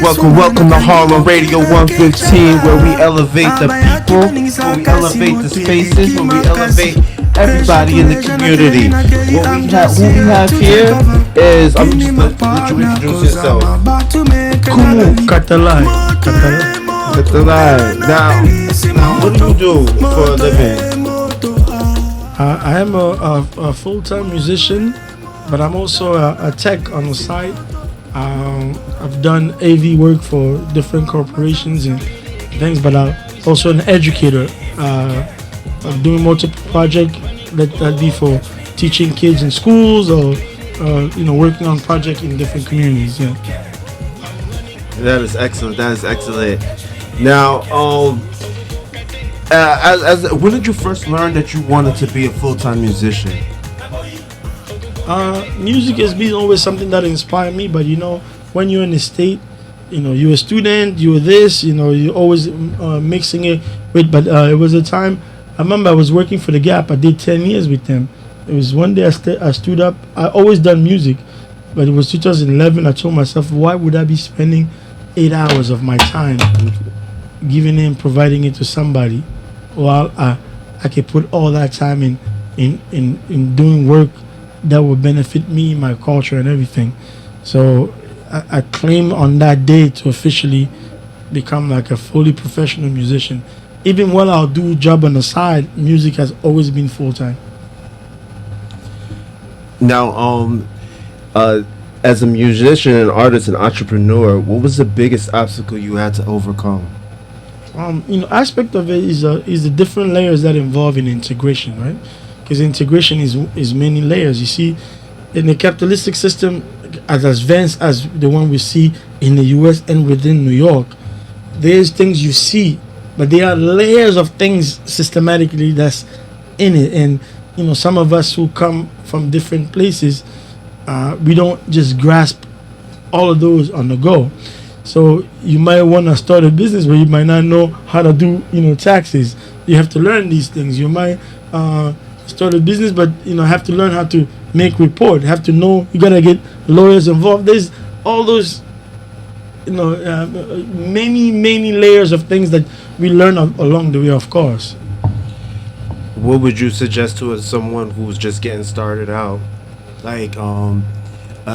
Welcome to Harlem Radio 115, where we elevate the people, where we elevate the spaces, where we elevate everybody in the community. Who we have here is, I'm just let you introduce yourself. Nkumu Katalay. Katalay. Now, what do you do for a living? I am a full-time musician, but I'm also a tech on the side. I've done AV work for different corporations and things, but I'm also an educator. I'm doing multiple projects that be for teaching kids in schools or working on projects in different communities. Yeah. That is excellent. That is excellent. Now, when did you first learn that you wanted to be a full-time musician? Music has been always something that inspired me, but when you're in the state, you're a student, you're this, you're always mixing it with, but it was a time, I remember I was working for The Gap. I did 10 years with them. It was one day I stood up. I always done music, but it was 2011. I told myself, why would I be spending 8 hours of my time giving it and providing it to somebody while I could put all that time in doing work that would benefit me, my culture, and everything. So I claim on that day to officially become like a fully professional musician. Even while I'll do a job on the side, music has always been full time. Now, as a musician, and artist, and entrepreneur, what was the biggest obstacle you had to overcome? Aspect of it is the different layers that involve in integration, right? Because integration is many layers. You see, in the capitalistic system, as advanced as the one we see in the U.S. and within New York, there's things you see, but there are layers of things systematically that's in it. And some of us who come from different places, we don't just grasp all of those on the go. So you might want to start a business, but you might not know how to do taxes. You have to learn these things. You might start a business, but have to learn how to make report. Have to know, you gotta get lawyers involved. There's all those many layers of things that we learn along the way, of course. What would you suggest to someone who's just getting started out, like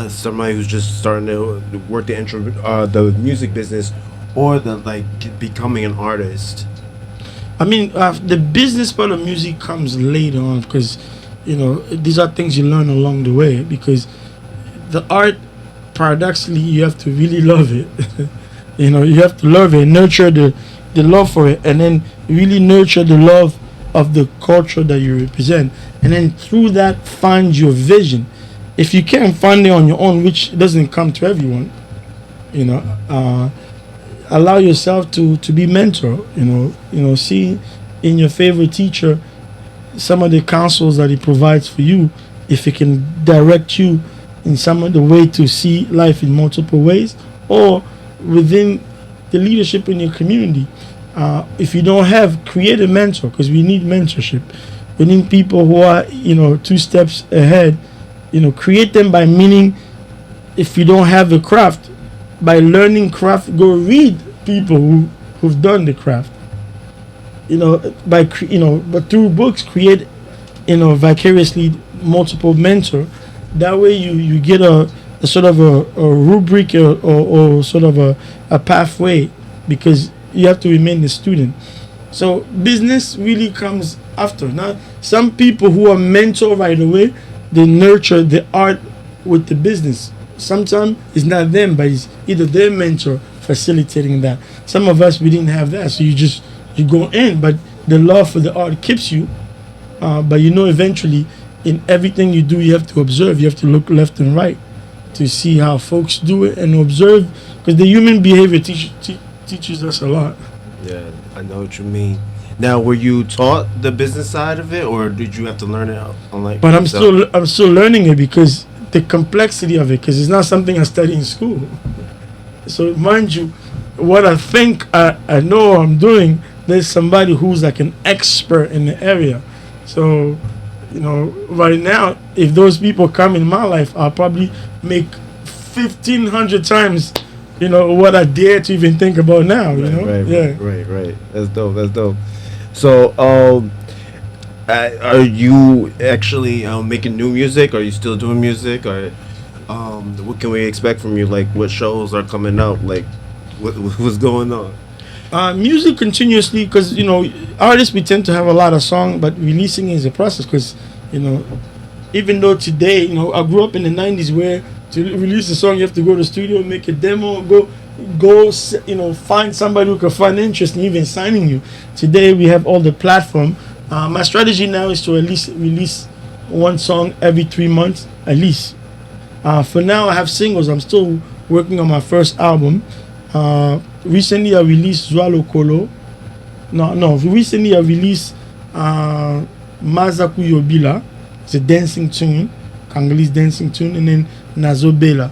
somebody who's just starting to work the music business, or becoming an artist? I mean, the business part of music comes later on, because these are things you learn along the way. Because the art, paradoxically, you have to really love it. You have to love it, nurture the love for it, and then really nurture the love of the culture that you represent, and then through that find your vision. If you can't find it on your own, which doesn't come to everyone, allow yourself to be mentor. See in your favorite teacher some of the counsels that he provides for you, if he can direct you in some of the way to see life in multiple ways, or within the leadership in your community. If you don't have, create a mentor, because we need mentorship. We need people who are 2 steps ahead. Create them by meaning, if you don't have the craft, by learning craft, go read people who've done the craft. But through books, create vicariously multiple mentor. That way you get a sort of a rubric or sort of a pathway, because you have to remain a student. So business really comes after. Now, some people who are mentor right away, they nurture the art with the business. Sometimes it's not them, but it's either their mentor facilitating that. Some of us, we didn't have that, so you go in, but the love for the art keeps you. But eventually, in everything you do, you have to observe. You have to look left and right to see how folks do it, and observe, because the human behavior teaches us a lot. Yeah, I know what you mean. Now, were you taught the business side of it, or did you have to learn it on But I'm still learning it, because the complexity of it, because it's not something I study in school. So mind you, what I think I know I'm doing, there's somebody who's like an expert in the area. So right now, if those people come in my life, I'll probably make 1,500 times what I dare to even think about now. Yeah. Right. That's dope. That's dope. So, are you actually making new music? Are you still doing music? Or what can we expect from you? Like, what shows are coming up? Like, what's going on? Music continuously, because artists, we tend to have a lot of song, but releasing is a process. Because you know even though today, I grew up in the '90s where to release a song you have to go to the studio, make a demo, find somebody who can find interest in even signing you. Today we have all the platform. My strategy now is to at least release one song every 3 months at least. For now, I have singles. I'm still working on my first album. Recently, I released Zwalo Kolo. No. Recently, I released Mazaku Yobila. It's a dancing tune, Congolese dancing tune, and then Nazobela.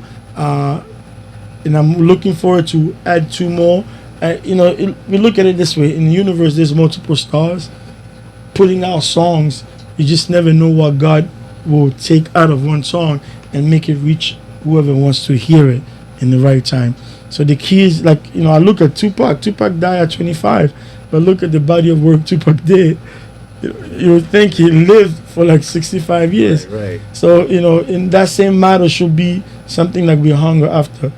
And I'm looking forward to add two more. We look at it this way: in the universe, there's multiple stars. Putting out songs, you just never know what God will take out of one song and make it reach whoever wants to hear it in the right time. So the key is, like, I look at Tupac. Tupac died at 25, but look at the body of work Tupac did. You would think he lived for like 65 years. Right. So, in that same matter should be something like we hunger after.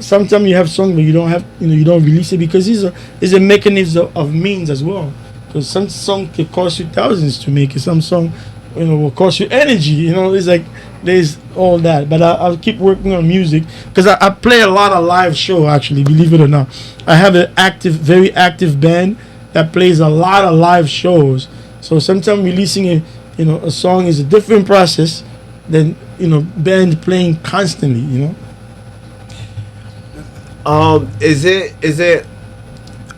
Sometimes you have songs but you don't have, you don't release it because it's a mechanism of means as well. Because some song can cost you thousands to make it. Some song, will cost you energy. It's like there's all that. But I'll keep working on music because I play a lot of live show. Actually, believe it or not, I have an very active band that plays a lot of live shows. So sometimes releasing a song is a different process than band playing constantly. Is it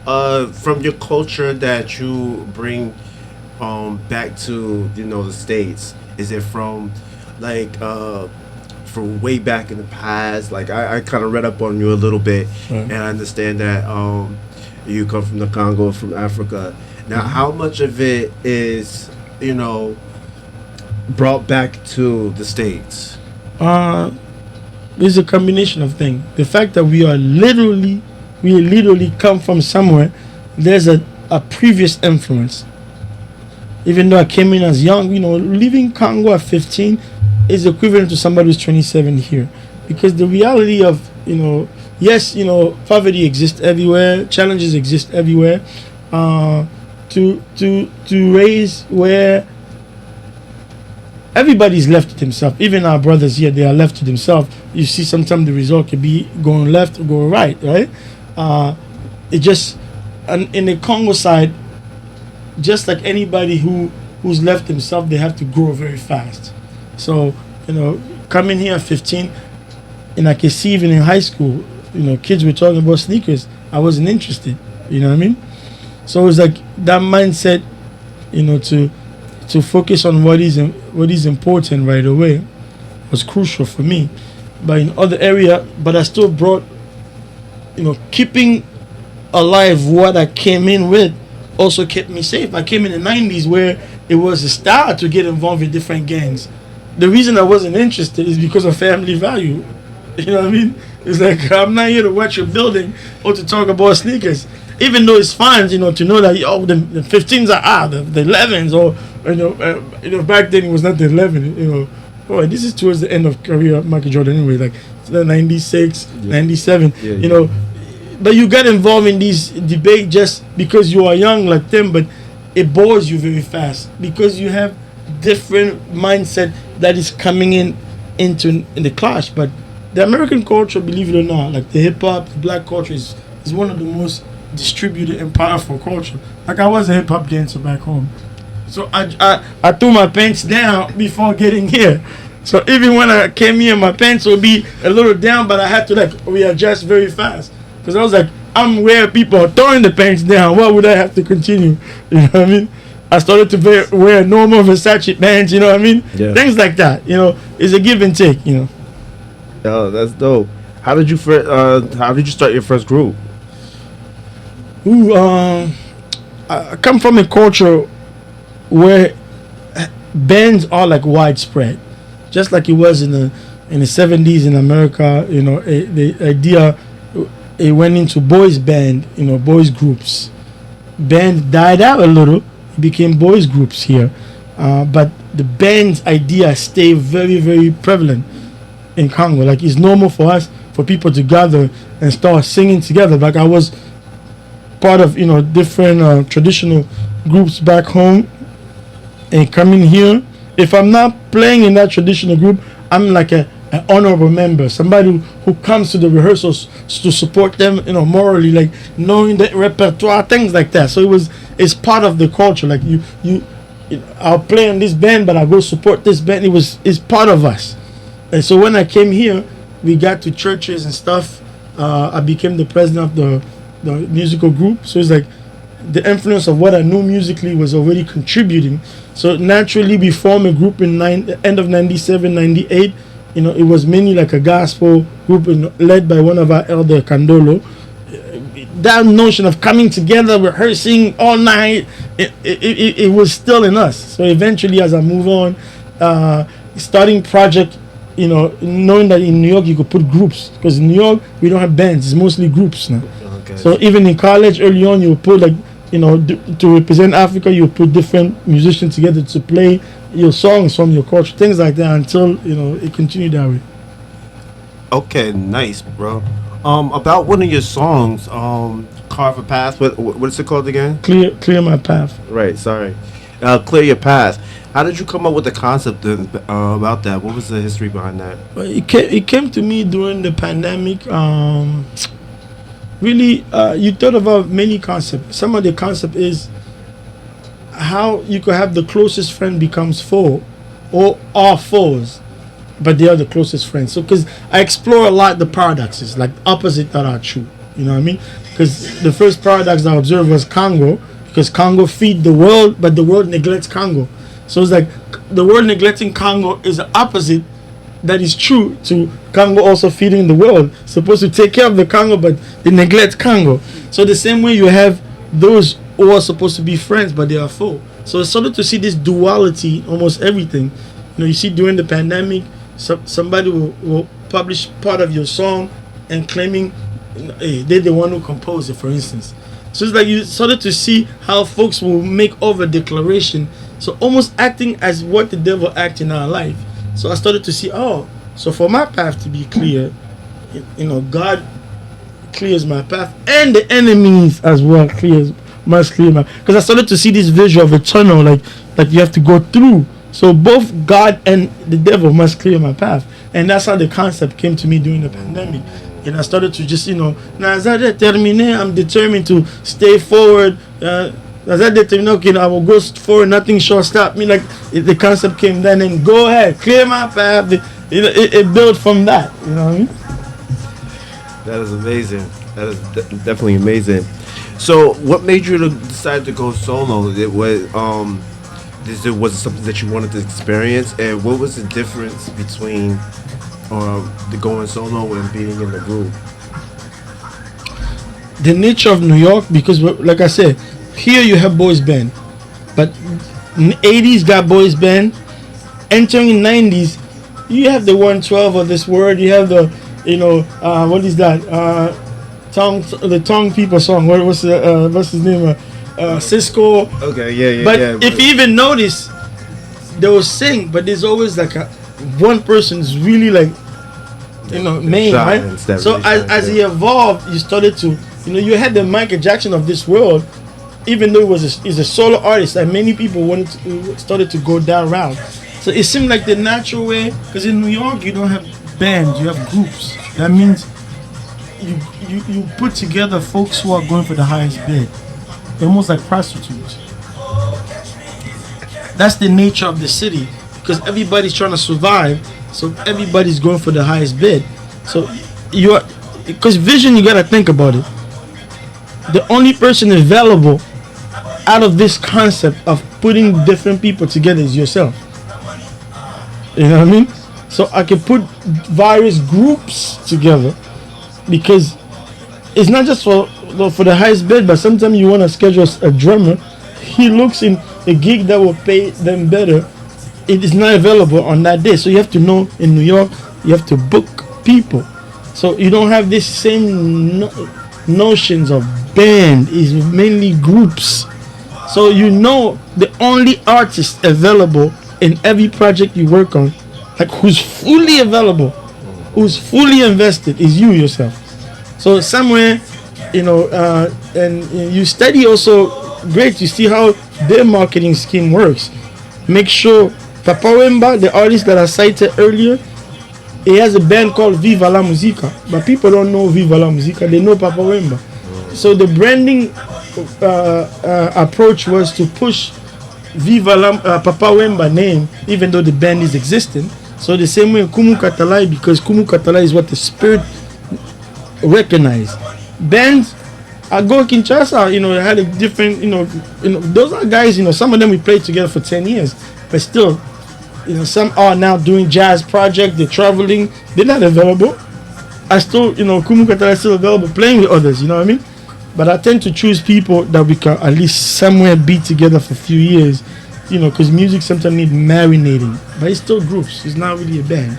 from your culture that you bring back to the States? Is it from from way back in the past? Like I kind of read up on you a little bit, and I understand that you come from the Congo, from Africa. Now, how much of it is brought back to the States? There's a combination of things. The fact that we literally come from somewhere. There's a previous influence. Even though I came in as young, leaving Congo at 15 is equivalent to somebody who's 27 here. Because the reality of, yes, poverty exists everywhere, challenges exist everywhere. To raise where everybody's left to themselves. Even our brothers here, they are left to themselves. You see, sometimes the result could be going left or going right. It just, and in the Congo side, just like anybody who's left themselves, they have to grow very fast. So coming here at 15, and I can see even in high school, kids were talking about sneakers. I wasn't interested. You know what I mean? So it's like that mindset, to focus on what is important right away was crucial for me. But in other area, but I still brought, keeping alive what I came in with also kept me safe. I came in the '90s where it was a style to get involved in different gangs. The reason I wasn't interested is because of family value. You know what I mean? It's like, I'm not here to watch your building or to talk about sneakers. Even though it's fine, to know that the 15s are the 11s, or back then it was not the 11. This is towards the end of career of Michael Jordan anyway, like 96, 97. Yeah. But you get involved in these debate just because you are young like them, but it bores you very fast because you have different mindset that is coming in the clash. But the American culture, believe it or not, like the hip hop, the black culture is one of the most distributed and powerful culture. Like I was a hip hop dancer back home, so I threw my pants down before getting here. So even when I came here, my pants would be a little down, but I had to readjust very fast because I was like, I'm where people are throwing the pants down. Why would I have to continue? You know what I mean? I started to wear normal Versace pants. You know what I mean? Yeah. Things like that. It's a give and take. Oh, that's dope. How did you start your first group? I come from a culture where bands are like widespread, just like it was in the 70s in America. The idea it went into boys band, boys groups. Band died out a little, it became boys groups here, but the band's idea stayed very, very prevalent in Congo. Like, it's normal for us, for people to gather and start singing together. Like, I was part of different traditional groups back home, and coming here, if I'm not playing in that traditional group, I'm like an honorable member, somebody who comes to the rehearsals to support them, morally, like knowing the repertoire, things like that. So it's part of the culture. Like, I'll play in this band, but I go support this band. It's part of us. And so when I came here, we got to churches and stuff. I became the president of the musical group. So it's like the influence of what I knew musically was already contributing. So naturally, we formed a group in end of 97, 98. It was mainly like a gospel group led by one of our elder, Kandolo. That notion of coming together, rehearsing all night, it was still in us. So eventually, as I move on, starting project, knowing that in New York you could put groups, because in New York we don't have bands, it's mostly groups now. Okay. So even in college early on, you would put to represent Africa, you would put different musicians together to play your songs from your culture, things like that, until it continued that way. Okay, nice, bro. About one of your songs, Carve a Path. What is it called again? Clear my path. Right. Sorry. Clear your path. How did you come up with the concept about that? What was the history behind that? Well, it came to me during the pandemic. Really, you thought about many concepts. Some of the concept is how you could have the closest friend becomes foe, or are foes, but they are the closest friends. So, because I explore a lot the paradoxes, like opposite that are true. You know what I mean? Because the first paradox I observed was Congo, because Congo feed the world, but the world neglects Congo. So it's like the world neglecting Congo is the opposite that is true to Congo also feeding the world. Supposed to take care of the Congo, but they neglect Congo. So the same way you have those who are supposed to be friends, but they are foe. So it's sort of to see this duality, almost everything. You see during the pandemic, somebody will publish part of your song and claiming they're the one who composed it, for instance. So it's like you started to see how folks will make over declaration, so almost acting as what the devil acts in our life. So I started to see, so for my path to be clear, God clears my path, and the enemies as well must clear my. Because I started to see this visual of a tunnel, like you have to go through. So both God and the devil must clear my path, and that's how the concept came to me during the pandemic. And I started to just, I'm determined to stay forward. I will go forward, nothing shall stop me. Like the concept came then, and go ahead, clear my path. It built from that. You know what I mean? That is amazing. That is definitely amazing. So, what made you decide to go solo? It was something that you wanted to experience, and what was the difference between the going solo and being in the group? The nature of New York, because like I said, here you have boys band, but in the 80s got boys band. Entering in 90s, you have the 112 of this word. You have the what is that? The Tongue People song. What's his name? Cisco. Okay, yeah. But if you even notice, they will sing, but there's always like one person is really like, main, right? So as he evolved, you started to, you had the Michael Jackson of this world, even though he's a solo artist, and many people started to go that route. So it seemed like the natural way, because in New York you don't have bands, you have groups. That means you put together folks who are going for the highest bid. They're almost like prostitutes. That's the nature of the city, because everybody's trying to survive, so everybody's going for the highest bid. So because vision, you gotta think about it. The only person available out of this concept of putting different people together is yourself. You know what I mean? So I can put various groups together, because it's not just for the highest bid, but sometimes you want to schedule a drummer. He looks in a gig that will pay them better. It is not available on that day. So you have to know, in New York, you have to book people. So you don't have this same notions of band. Is mainly groups. So you know the only artist available in every project you work on, like who's fully available, who's fully invested, is you yourself. So somewhere, and you study also. Great, you see how their marketing scheme works. Make sure Papa Wemba, the artist that I cited earlier, he has a band called Viva la Musica, but people don't know Viva la Musica. They know Papa Wemba. So the branding approach was to push Viva la Papa Wemba name, even though the band is existing. So the same way Nkumu Katalay, because Nkumu Katalay is what the spirit recognized. Bands, I go Kinshasa, they had a different, those are guys, some of them we played together for 10 years, but still, some are now doing jazz project, they're traveling, they're not available. I still, Nkumu Katalay is still available, playing with others, you know what I mean? But I tend to choose people that we can at least somewhere be together for a few years, because music sometimes needs marinating. But it's still groups. It's not really a band.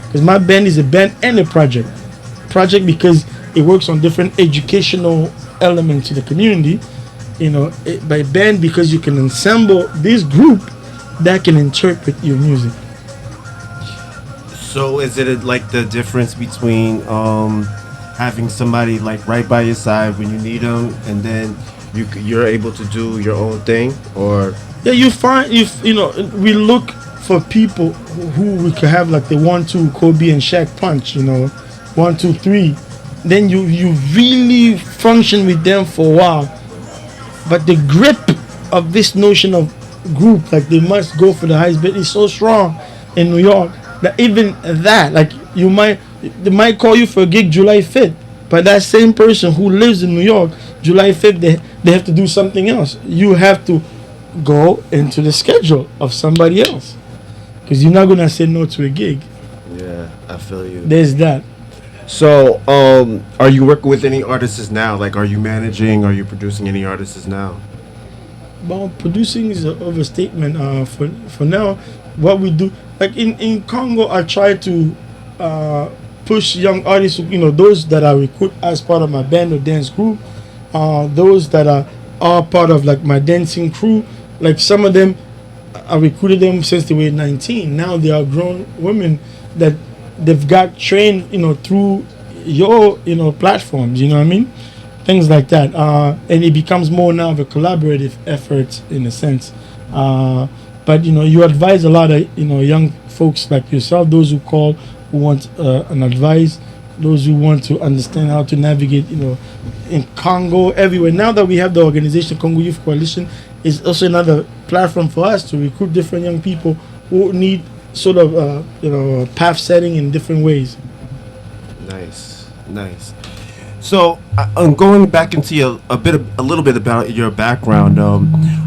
Because my band is a band and a project. Project because it works on different educational elements to the community. By band because you can assemble this group that can interpret your music. So is it like the difference between having somebody like right by your side when you need them, and then you're able to do your own thing, or yeah, you find we look for people who we could have like the 1-2 Kobe and Shaq punch, 1-2-3. Then you really function with them for a while, but the grip of this notion of group, like they must go for the highest bid, is so strong in New York that even that, like they might call you for a gig July 5th, but that same person who lives in New York, July 5th, they have to do something else. You have to go into the schedule of somebody else because you're not gonna say no to a gig. Yeah, I feel you. There's that. So, are you working with any artists now? Like, are you managing? Are you producing any artists now? Well, producing is an overstatement. For now, what we do, like in Congo, I try to push young artists. Those that I recruit as part of my band or dance group, those that are part of like my dancing crew. Like some of them, I recruited them since they were 19. Now they are grown women that they've got trained, through your, platforms. You know what I mean? Things like that. And it becomes more now of a collaborative effort in a sense. But you advise a lot of young folks like yourself, those who call, who want an advice, those who want to understand how to navigate, in Congo, everywhere. Now that we have the organization Congo Youth Coalition, is also another platform for us to recruit different young people who need sort of path setting in different ways. Nice. So, I'm going back into a little bit about your background.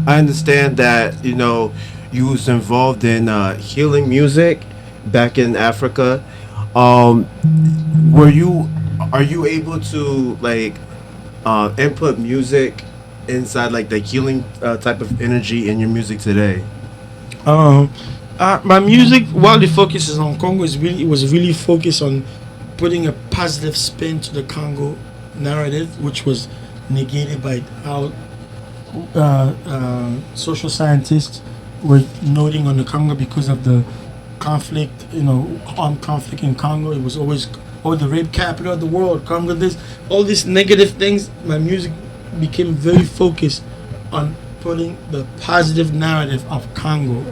I understand that you was involved in healing music back in Africa. Are you able to like input music inside like the healing type of energy in your music today? My music, while the focus is on Congo, it was really focused on putting a positive spin to the Congo narrative, which was negated by how social scientists were noting on the Congo because of the conflict, armed conflict in Congo. It was always, the rape capital of the world, Congo, all these negative things. My music became very focused on putting the positive narrative of Congo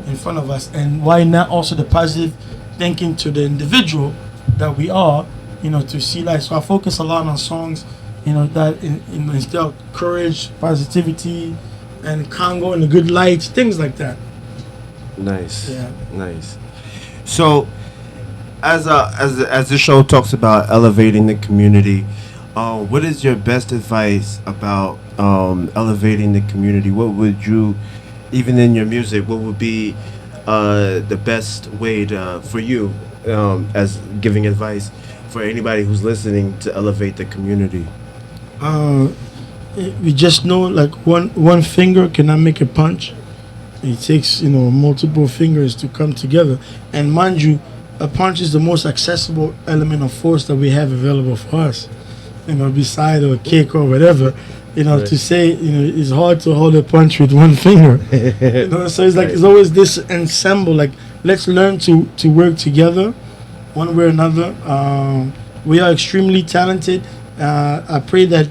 in front of us, and why not also the positive thinking to the individual that we are, to see life. So I focus a lot on songs, that instill courage, positivity, and Congo in the good light, things like that. Nice. Yeah. Nice. So, as the show talks about elevating the community, what is your best advice about elevating the community? What would you, even in your music, what would be the best way for you as giving advice for anybody who's listening to elevate the community? We just know like one finger cannot make a punch. It takes multiple fingers to come together. And mind you, a punch is the most accessible element of force that we have available for us. Beside a kick or whatever. Right. To say, it's hard to hold a punch with one finger. So it's like, Right. it's always this ensemble. Like, let's learn to work together, one way or another. We are extremely talented. I pray that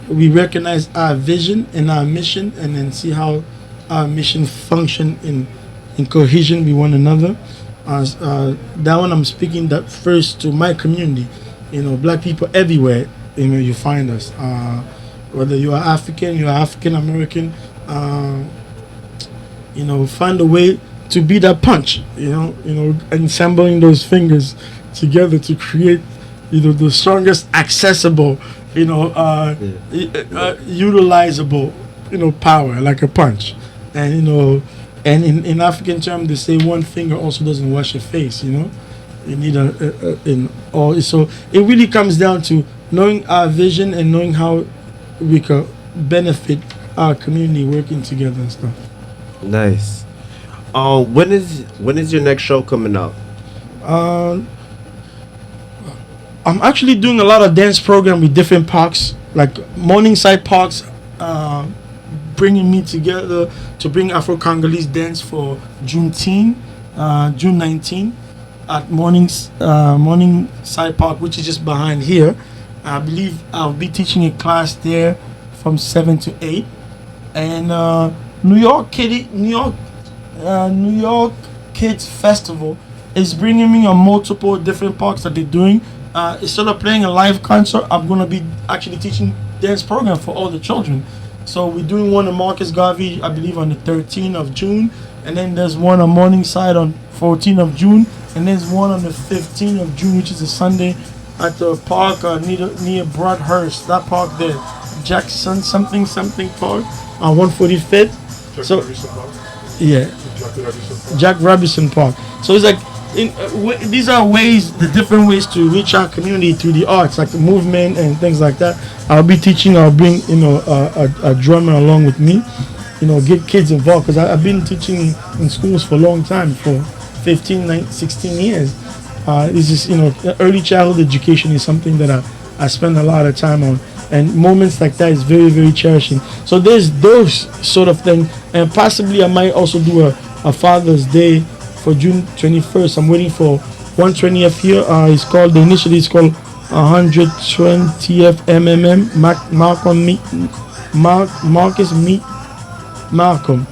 we recognize our vision and our mission, and then see how our mission function in cohesion with one another. That one I'm speaking that first to my community. Black people everywhere. You find us. Whether you are African, you are African American. Find a way to be that punch. Assembling those fingers together to create, the strongest accessible, utilizable, power like a punch. And in African term, they say one finger also doesn't wash your face. You need so it really comes down to knowing our vision and knowing how we could benefit our community working together and stuff. Nice. When is your next show coming out? I'm actually doing a lot of dance program with different parks, like Morningside Parks, bringing me together to bring Afro-Congolese dance for Juneteenth, June 19th at Morningside Park, which is just behind here. I believe I'll be teaching a class there from 7 to 8. And New York Kids Festival is bringing me on multiple different parks that they're doing. Instead of playing a live concert, I'm going to be actually teaching dance program for all the children. So we're doing one in Marcus Garvey, I believe, on the 13th of June. And then there's one on Morningside on 14th of June. And there's one on the 15th of June, which is a Sunday, at the park near Broadhurst. That park there, Jackson something Park, on 145th. So yeah, Jack Robinson Park. So it's like these are the different ways to reach our community through the arts, like the movement and things like that. I'll be teaching. I'll bring a drummer along with me. Get kids involved, because I've been teaching in schools for a long time, for 16 years. This is early childhood education is something that I spend a lot of time on, and moments like that is very, very cherishing. So there's those sort of things, and possibly I might also do a Father's Day for June 21st. I'm waiting for 120th here. It's called, the initiative is called 120th MMM Marcus Meet Malcolm,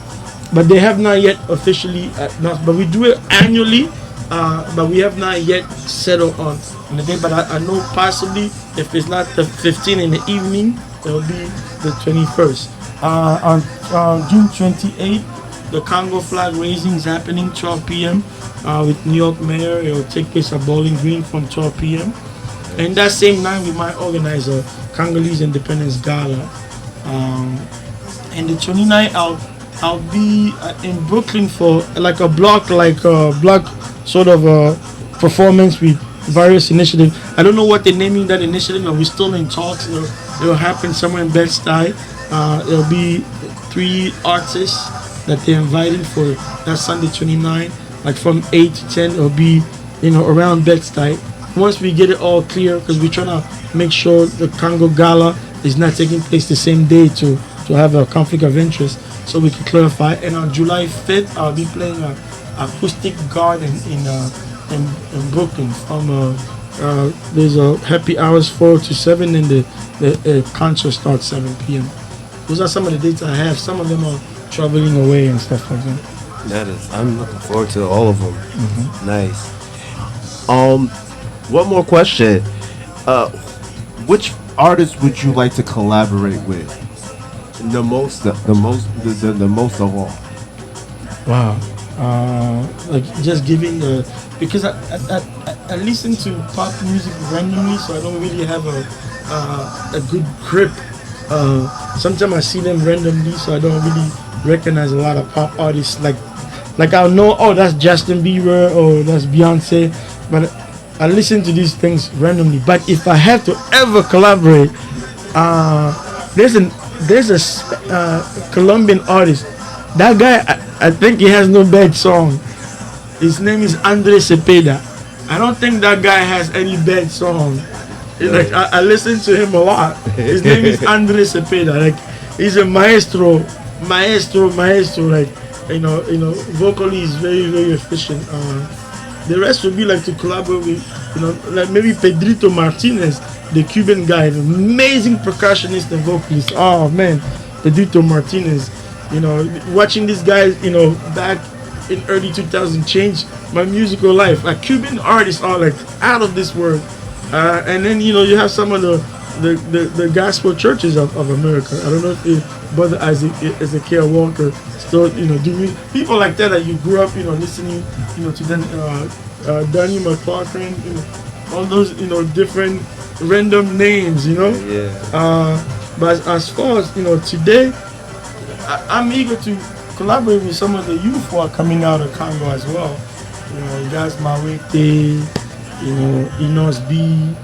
but they have not yet officially announced. But we do it annually. But we have not yet settled on the day. But I know possibly if it's not the 15th in the evening, it will be the 21st. On June 28th, the Congo flag raising is happening 12 p.m. With New York Mayor. It will take place at Bowling Green from 12 p.m. And that same night, we might organize a Congolese Independence Gala. And the 29th, I'll be in Brooklyn for like a block sort of performance with various initiatives. I don't know what they're naming that initiative, but we're still in talks. It'll happen somewhere in Bed-Stuy. There'll be 3 artists that they're inviting for that Sunday 29, like from 8 to 10. It'll be around Bed-Stuy. Once we get it all clear, because we're trying to make sure the Congo Gala is not taking place the same day to have a conflict of interest, so we can clarify. And on July 5th, I'll be playing a acoustic garden in Brooklyn. There's a happy hours 4 to 7, and the concert starts 7 p.m. Those are some of the dates I have. Some of them are traveling away and stuff like that. I'm looking forward to all of them. Mm-hmm. Nice. One more question. Which artist would you like to collaborate with? The most of all. Wow. Like just giving because I listen to pop music randomly, so I don't really have a good grip. Sometimes I see them randomly, so I don't really recognize a lot of pop artists. Like I'll know, oh, that's Justin Bieber or that's Beyonce, but I listen to these things randomly. But if I have to ever collaborate, there's a Colombian artist. That guy, I think he has no bad song. His name is Andre Cepeda. I don't think that guy has any bad song. It's like I listen to him a lot. His name is Andre Cepeda. Like he's a maestro, maestro. Like vocally he's very very efficient. The rest would be like to collaborate with, like maybe Pedrito Martinez, the Cuban guy, an amazing percussionist and vocalist. Oh man, Pedrito Martinez. Watching these guys, back in early 2000 changed my musical life. Like Cuban artists are like out of this world. And then you have some of the gospel churches of America. I don't know if Brother Ezekiel Walker still do people like that you grew up listening to them Danny McClachlan, all those different random names but as far as today I'm eager to collaborate with some of the youth who are coming out of Congo as well. Guys Mawete, Enos B,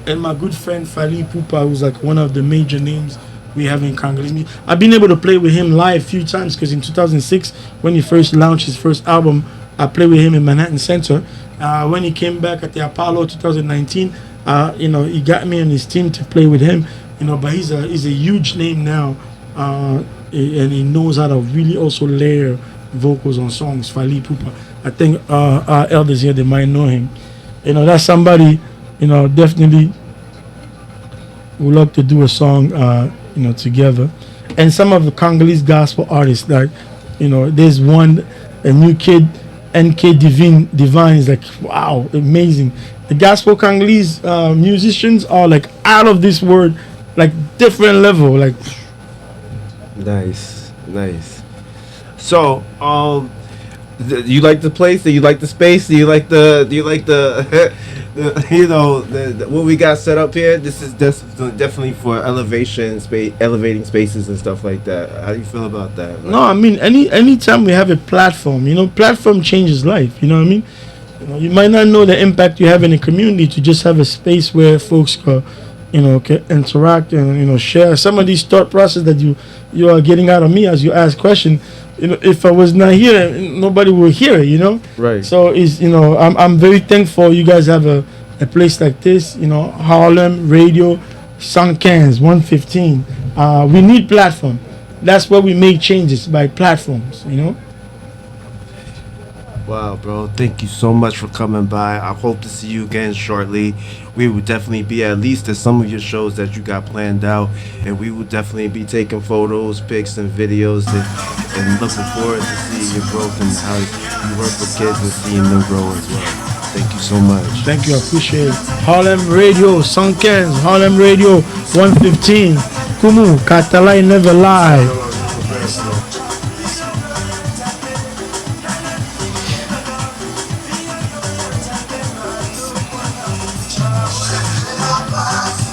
and my good friend Fali Pupa, who's like one of the major names we have in Congolese. I've been able to play with him live a few times because in 2006, when he first launched his first album, I played with him in Manhattan Center. When he came back at the Apollo 2019, he got me and his team to play with him. But he's a huge name now, and he knows how to really also layer vocals on songs. Fali Pupa. I think our elders here, they might know him. That's somebody, definitely would love to do a song, together. And some of the Congolese gospel artists, like, there's a new kid, NK Divine is like, wow, amazing. The gospel Congolese musicians are like out of this world, like different level, like. Nice. So, you like the place? Do you like the space? Do you like the what we got set up here? This is definitely for elevating spaces and stuff like that. How do you feel about that? No, I mean anytime we have a platform, platform changes life. You know what I mean? You might not know the impact you have in a community to just have a space where folks can interact and share some of these thought process that you are getting out of me as you ask questions. If I was not here, nobody will hear it, Right. So I'm very thankful you guys have a place like this, Harlem Radio, 115. We need platform. That's where we make changes, by platforms, Wow, bro. Thank you so much for coming by. I hope to see you again shortly. We will definitely be at least at some of your shows that you got planned out. And we will definitely be taking photos, pics, and videos and looking forward to seeing your growth and how you work with kids and seeing them grow as well. Thank you so much. Thank you. I appreciate it. Harlem Radio, 115, Harlem Radio, 115. Nkumu Katalay never lie. Bye.